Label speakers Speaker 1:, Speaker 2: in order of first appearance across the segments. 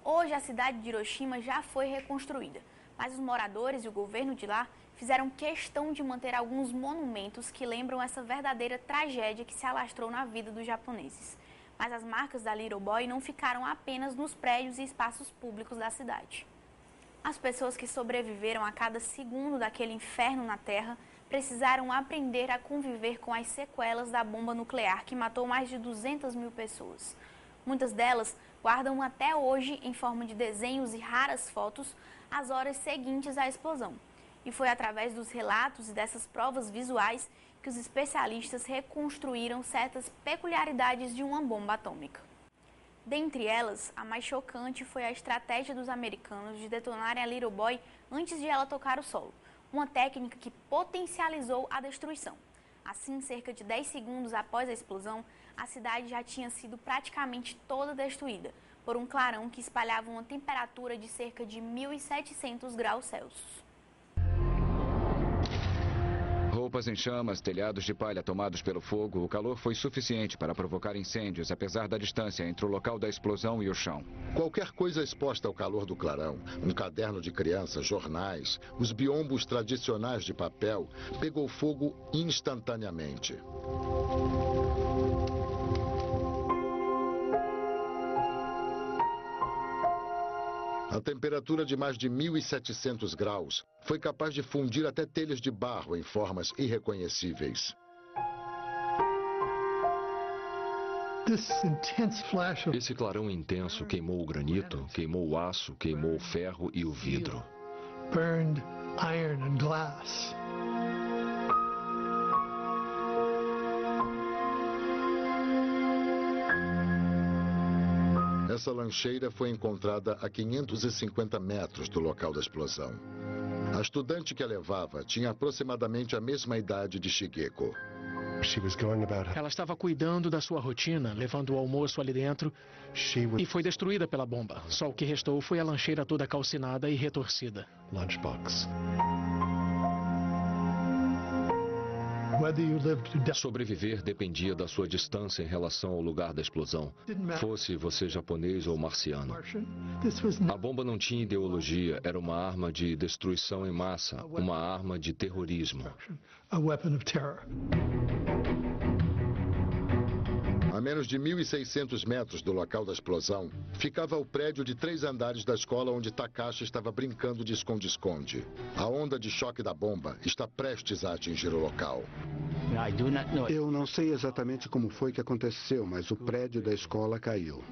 Speaker 1: Hoje a cidade de Hiroshima já foi reconstruída, mas os moradores e o governo de lá fizeram questão de manter alguns monumentos que lembram essa verdadeira tragédia que se alastrou na vida dos japoneses. Mas as marcas da Little Boy não ficaram apenas nos prédios e espaços públicos da cidade. As pessoas que sobreviveram a cada segundo daquele inferno na Terra precisaram aprender a conviver com as sequelas da bomba nuclear que matou mais de 200 mil pessoas. Muitas delas guardam até hoje, em forma de desenhos e raras fotos, as horas seguintes à explosão. E foi através dos relatos e dessas provas visuais que os especialistas reconstruíram certas peculiaridades de uma bomba atômica. Dentre elas, a mais chocante foi a estratégia dos americanos de detonarem a Little Boy antes de ela tocar o solo, uma técnica que potencializou a destruição. Assim, cerca de 10 segundos após a explosão, a cidade já tinha sido praticamente toda destruída por um clarão que espalhava uma temperatura de cerca de 1.700 graus Celsius.
Speaker 2: Roupas em chamas, telhados de palha tomados pelo fogo, o calor foi suficiente para provocar incêndios, apesar da distância entre o local da explosão e o chão.
Speaker 3: Qualquer coisa exposta ao calor do clarão, um caderno de criança, jornais, os biombos tradicionais de papel, pegou fogo instantaneamente. A temperatura de mais de 1.700 graus foi capaz de fundir até telhas de barro em formas irreconhecíveis.
Speaker 4: Esse clarão intenso queimou o granito, queimou o aço, queimou o ferro e o vidro.
Speaker 5: Burned iron and glass.
Speaker 3: Essa lancheira foi encontrada a 550 metros do local da explosão. A estudante que a levava tinha aproximadamente a mesma idade de Shigeko.
Speaker 6: Ela estava cuidando da sua rotina, levando o almoço ali dentro, e foi destruída pela bomba. Só o que restou foi a lancheira toda calcinada e retorcida.
Speaker 4: Sobreviver dependia da sua distância em relação ao lugar da explosão, fosse você japonês ou marciano. A bomba não tinha ideologia, era uma arma de destruição em massa, uma arma de terrorismo.
Speaker 3: A menos de 1.600 metros do local da explosão, ficava o prédio de 3 andares da escola onde Takashi estava brincando de esconde-esconde. A onda de choque da bomba está prestes a atingir o local.
Speaker 7: Eu não sei exatamente como foi que aconteceu, mas o prédio da escola caiu.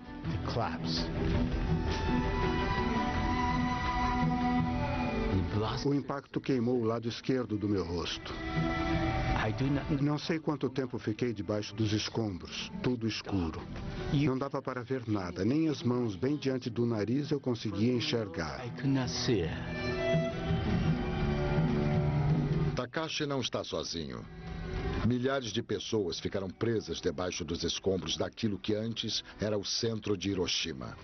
Speaker 7: O impacto queimou o lado esquerdo do meu rosto. Não sei quanto tempo fiquei debaixo dos escombros, tudo escuro. Não dava para ver nada, nem as mãos bem diante do nariz eu conseguia enxergar.
Speaker 3: Takashi não está sozinho. Milhares de pessoas ficaram presas debaixo dos escombros daquilo que antes era o centro de Hiroshima.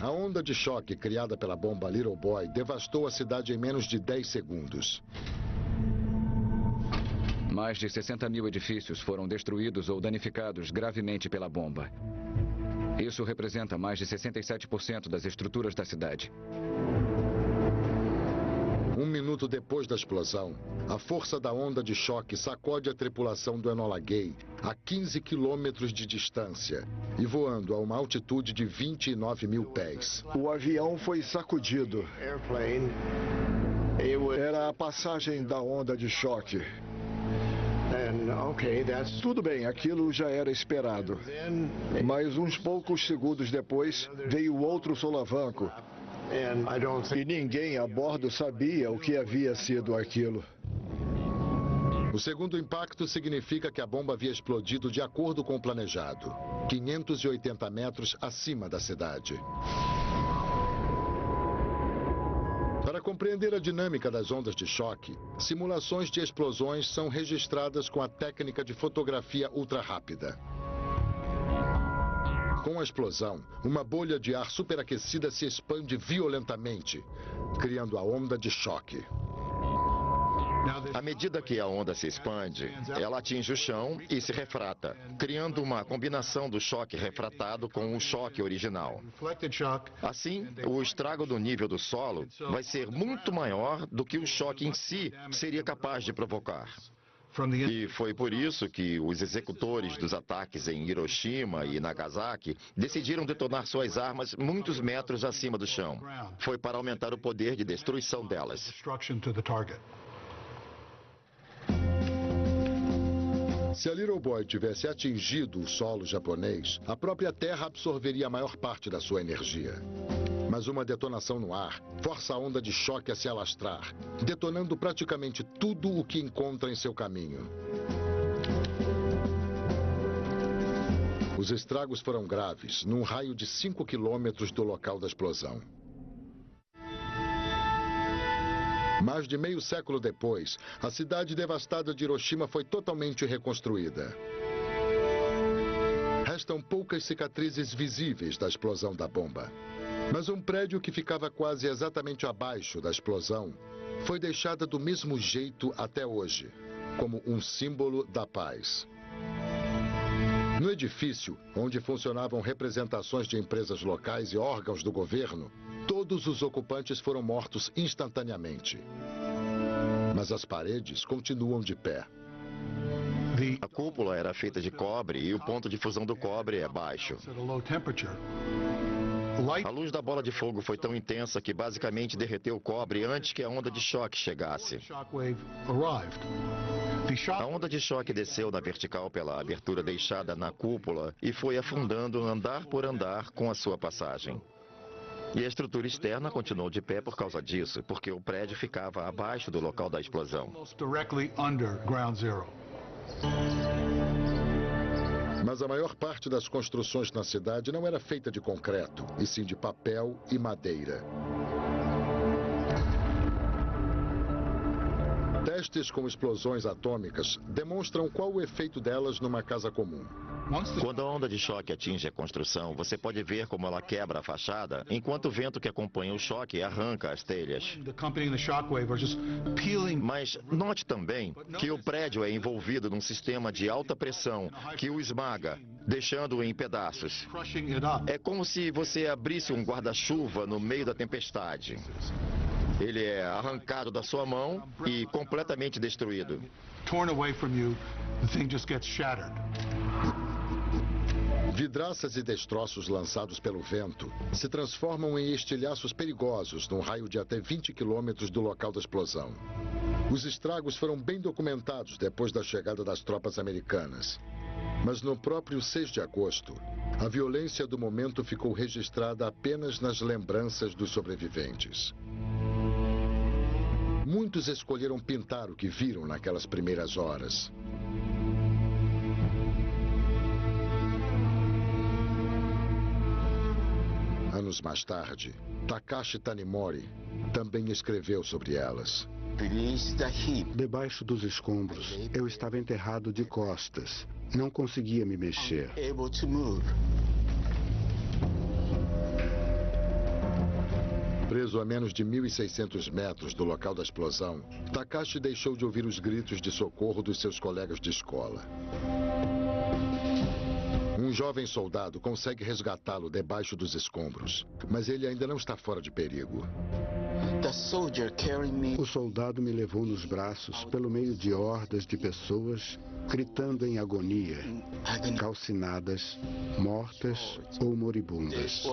Speaker 3: A onda de choque criada pela bomba Little Boy devastou a cidade em menos de 10 segundos.
Speaker 2: Mais de 60 mil edifícios foram destruídos ou danificados gravemente pela bomba. Isso representa mais de 67% das estruturas da cidade.
Speaker 3: Um minuto depois da explosão, a força da onda de choque sacode a tripulação do Enola Gay a 15 quilômetros de distância e voando a uma altitude de 29 mil pés.
Speaker 8: O avião foi sacudido. Era a passagem da onda de choque. Tudo bem, aquilo já era esperado. Mas uns poucos segundos depois, veio outro solavanco. E ninguém a bordo sabia o que havia sido aquilo.
Speaker 3: O segundo impacto significa que a bomba havia explodido de acordo com o planejado, 580 metros acima da cidade. Para compreender a dinâmica das ondas de choque, simulações de explosões são registradas com a técnica de fotografia ultra-rápida. Com a explosão, uma bolha de ar superaquecida se expande violentamente, criando a onda de choque.
Speaker 9: À medida que a onda se expande, ela atinge o chão e se refrata, criando uma combinação do choque refratado com o choque original. Assim, o estrago do nível do solo vai ser muito maior do que o choque em si seria capaz de provocar. E foi por isso que os executores dos ataques em Hiroshima e Nagasaki decidiram detonar suas armas muitos metros acima do chão. Foi para aumentar o poder de destruição delas.
Speaker 3: Se a Little Boy tivesse atingido o solo japonês, a própria Terra absorveria a maior parte da sua energia. Mas uma detonação no ar força a onda de choque a se alastrar, detonando praticamente tudo o que encontra em seu caminho. Os estragos foram graves, num raio de 5 quilômetros do local da explosão. Mais de meio século depois, a cidade devastada de Hiroshima foi totalmente reconstruída. Restam poucas cicatrizes visíveis da explosão da bomba. Mas um prédio que ficava quase exatamente abaixo da explosão foi deixado do mesmo jeito até hoje, como um símbolo da paz. No edifício, onde funcionavam representações de empresas locais e órgãos do governo, todos os ocupantes foram mortos instantaneamente. Mas as paredes continuam de pé.
Speaker 9: A cúpula era feita de cobre e o ponto de fusão do cobre é baixo. A luz da bola de fogo foi tão intensa que basicamente derreteu o cobre antes que a onda de choque chegasse. A onda de choque desceu na vertical pela abertura deixada na cúpula e foi afundando andar por andar com a sua passagem. E a estrutura externa continuou de pé por causa disso, porque o prédio ficava abaixo do local da explosão.
Speaker 3: Mas a maior parte das construções na cidade não era feita de concreto, e sim de papel e madeira. Testes com explosões atômicas demonstram qual o efeito delas numa casa comum.
Speaker 9: Quando a onda de choque atinge a construção, você pode ver como ela quebra a fachada, enquanto o vento que acompanha o choque arranca as telhas. Mas note também que o prédio é envolvido num sistema de alta pressão que o esmaga, deixando-o em pedaços. É como se você abrisse um guarda-chuva no meio da tempestade. Ele é arrancado da sua mão e completamente destruído.
Speaker 3: Vidraças e destroços lançados pelo vento se transformam em estilhaços perigosos num raio de até 20 quilômetros do local da explosão. Os estragos foram bem documentados depois da chegada das tropas americanas. Mas no próprio 6 de agosto, a violência do momento ficou registrada apenas nas lembranças dos sobreviventes. Muitos escolheram pintar o que viram naquelas primeiras horas. Anos mais tarde, Takashi Tanimori também escreveu sobre elas.
Speaker 7: Debaixo dos escombros, eu estava enterrado de costas. Não conseguia me mexer.
Speaker 3: Preso a menos de 1.600 metros do local da explosão, Takashi deixou de ouvir os gritos de socorro dos seus colegas de escola. Um jovem soldado consegue resgatá-lo debaixo dos escombros, mas ele ainda não está fora de perigo.
Speaker 7: O soldado me levou nos braços pelo meio de hordas de pessoas gritando em agonia, calcinadas, mortas ou moribundas.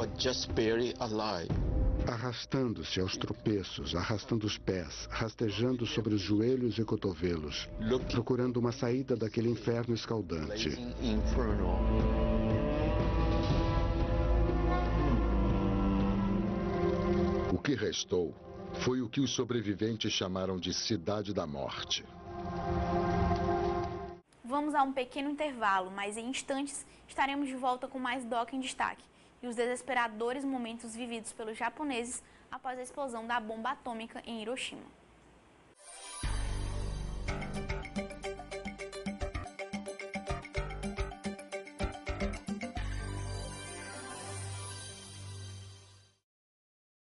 Speaker 7: Arrastando-se aos tropeços, arrastando os pés, rastejando sobre os joelhos e cotovelos, procurando uma saída daquele inferno escaldante.
Speaker 3: O que restou foi o que os sobreviventes chamaram de Cidade da Morte.
Speaker 1: Vamos a um pequeno intervalo, mas em instantes estaremos de volta com mais DOC em Destaque e os desesperadores momentos vividos pelos japoneses após a explosão da bomba atômica em Hiroshima.